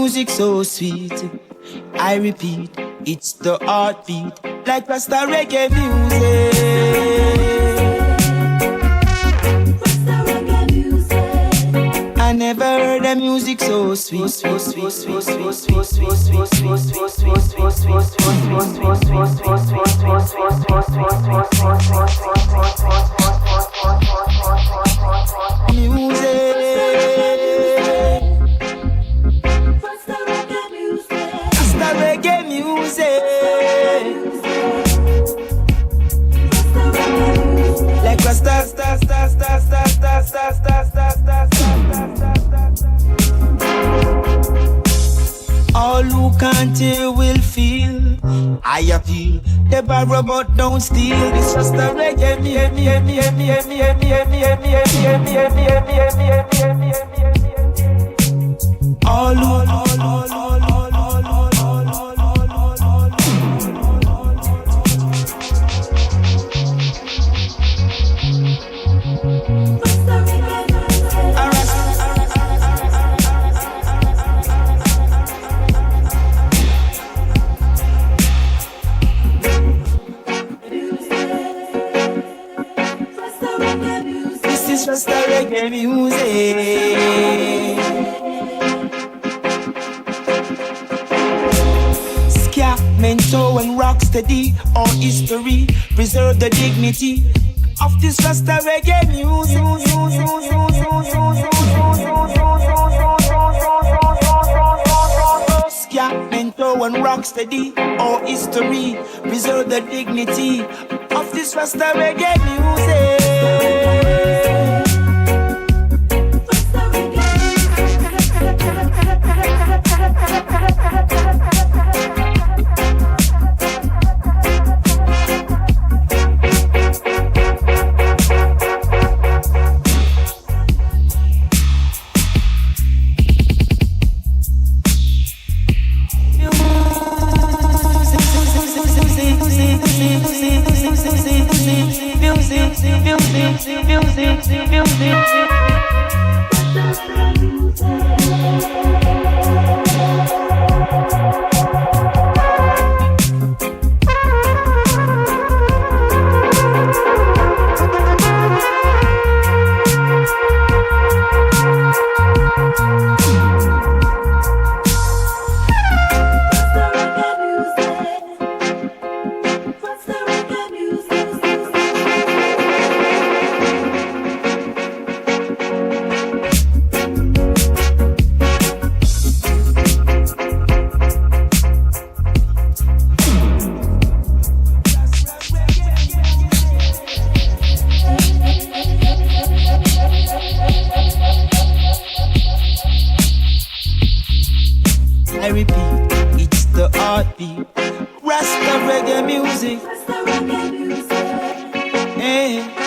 music so sweet. I repeat, it's the heartbeat, like Rasta Reggae music. Rasta Reggae music. I never heard the music so sweet, so sweet, sweet, sweet, sweet, sweet, sweet, sweet, sweet, sweet, sweet, all who can't hear will feel. I appeal, they borrow but don't steal. It's just a reggae all This is Rasta Reggae music. Ska, mento and rocksteady, all history, preserve the dignity of this Rasta Reggae music. Ska, mento and rocksteady, all history, preserve the dignity of this Rasta Reggae music. I repeat, it's the heartbeat. Rasta Reggae music. Rasta Reggae music. Hey.